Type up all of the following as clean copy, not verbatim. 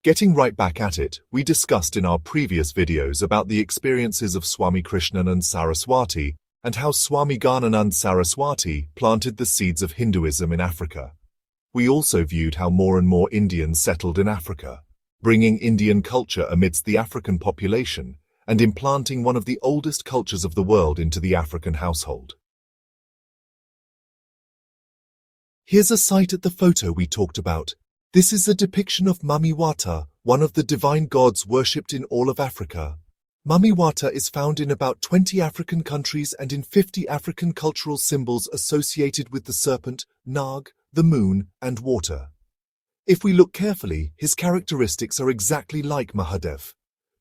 Getting right back at it, we discussed in our previous videos about the experiences of Swami Krishnanand Saraswati and how Swami Gananand Saraswati planted the seeds of Hinduism in Africa. We also viewed how more and more Indians settled in Africa, bringing Indian culture amidst the African population and implanting one of the oldest cultures of the world into the African household. Here's a sight at the photo we talked about. This is a depiction of Mami Wata, one of the divine gods worshipped in all of Africa. Mami Wata is found in about 20 African countries and in 50 African cultural symbols associated with the serpent, Nag, the moon, and water. If we look carefully, his characteristics are exactly like Mahadev.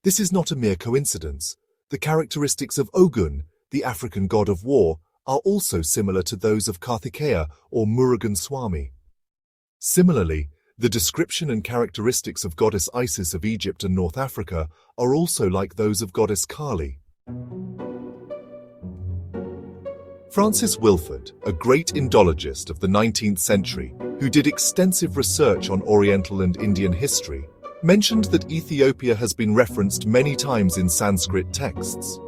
This is not a mere coincidence. The characteristics of Ogun, the African god of war, are also similar to those of Karthikeya or Murugan Swami. Similarly, the description and characteristics of goddess Isis of Egypt and North Africa are also like those of goddess Kali. Francis Wilford, a great Indologist of the 19th century, who did extensive research on Oriental and Indian history, mentioned that Ethiopia has been referenced many times in Sanskrit texts.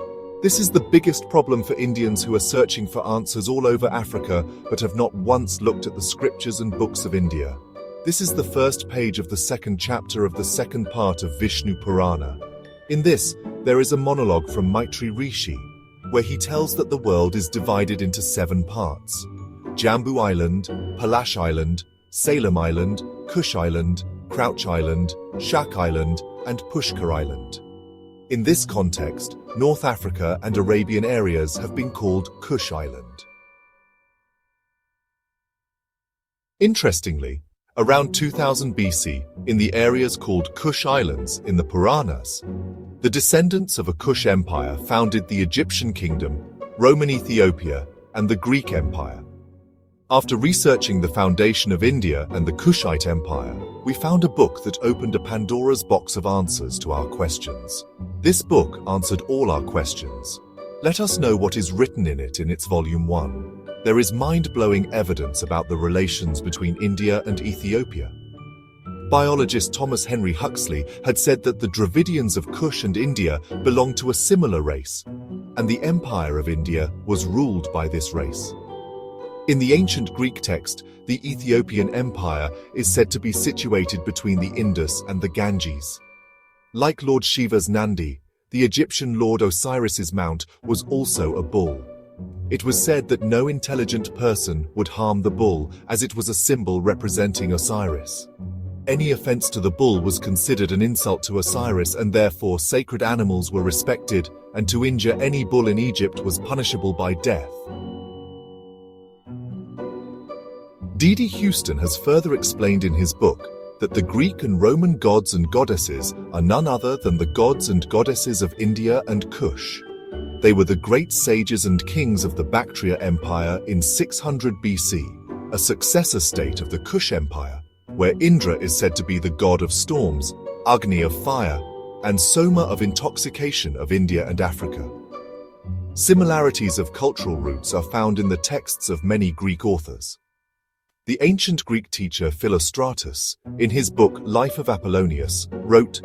This is the biggest problem for Indians who are searching for answers all over Africa but have not once looked at the scriptures and books of India. This is the first page of the second chapter of the second part of Vishnu Purana. In this, there is a monologue from Maitri Rishi, where he tells that the world is divided into 7 parts: Jambu Island, Palash Island, Salem Island, Kush Island, Crouch Island, Shak Island, and Pushkar Island. In this context, North Africa and Arabian areas have been called Kush Island. Interestingly, around 2000 BC, in the areas called Kush Islands in the Puranas, the descendants of a Kush empire founded the Egyptian kingdom, Roman Ethiopia, and the Greek Empire. After researching the foundation of India and the Kushite Empire, we found a book that opened a Pandora's box of answers to our questions. This book answered all our questions. Let us know what is written in it in its volume 1. There is mind-blowing evidence about the relations between India and Ethiopia. Biologist Thomas Henry Huxley had said that the Dravidians of Kush and India belonged to a similar race, and the Empire of India was ruled by this race. In the ancient Greek text, the Ethiopian Empire is said to be situated between the Indus and the Ganges. Like Lord Shiva's Nandi, the Egyptian Lord Osiris's mount was also a bull. It was said that no intelligent person would harm the bull, as it was a symbol representing Osiris. Any offense to the bull was considered an insult to Osiris, and therefore sacred animals were respected, and to injure any bull in Egypt was punishable by death. D.D. Houston has further explained in his book that the Greek and Roman gods and goddesses are none other than the gods and goddesses of India and Kush. They were the great sages and kings of the Bactria Empire in 600 BC, a successor state of the Kush Empire, where Indra is said to be the god of storms, Agni of fire, and Soma of intoxication of India and Africa. Similarities of cultural roots are found in the texts of many Greek authors. The ancient Greek teacher Philostratus, in his book Life of Apollonius, wrote,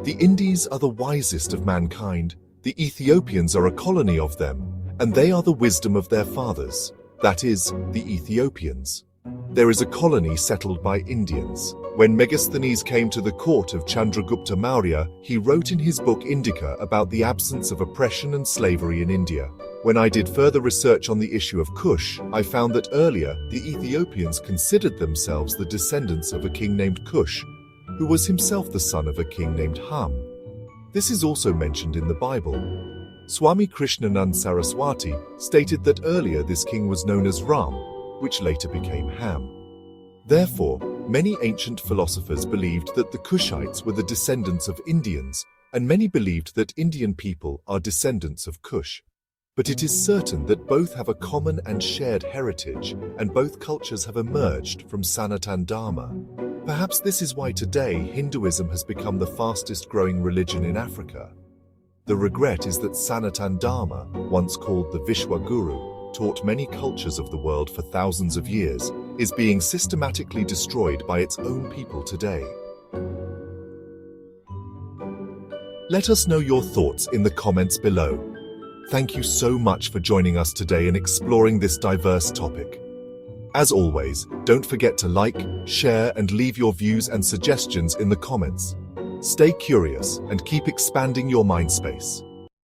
"The Indies are the wisest of mankind, the Ethiopians are a colony of them, and they are the wisdom of their fathers, that is, the Ethiopians. There is a colony settled by Indians." When Megasthenes came to the court of Chandragupta Maurya, he wrote in his book Indica about the absence of oppression and slavery in India. When I did further research on the issue of Kush, I found that earlier the Ethiopians considered themselves the descendants of a king named Kush, who was himself the son of a king named Ham. This is also mentioned in the Bible. Swami Krishnanand Saraswati stated that earlier this king was known as Ram, which later became Ham. Therefore, many ancient philosophers believed that the Kushites were the descendants of Indians, and many believed that Indian people are descendants of Kush. But it is certain that both have a common and shared heritage, and both cultures have emerged from Sanatan Dharma. Perhaps this is why today Hinduism has become the fastest growing religion in Africa. The regret is that Sanatan Dharma, once called the Vishwa Guru, taught many cultures of the world for thousands of years, is being systematically destroyed by its own people today. Let us know your thoughts in the comments below. Thank you so much for joining us today in exploring this diverse topic. As always, don't forget to like, share, and leave your views and suggestions in the comments. Stay curious and keep expanding your mind space.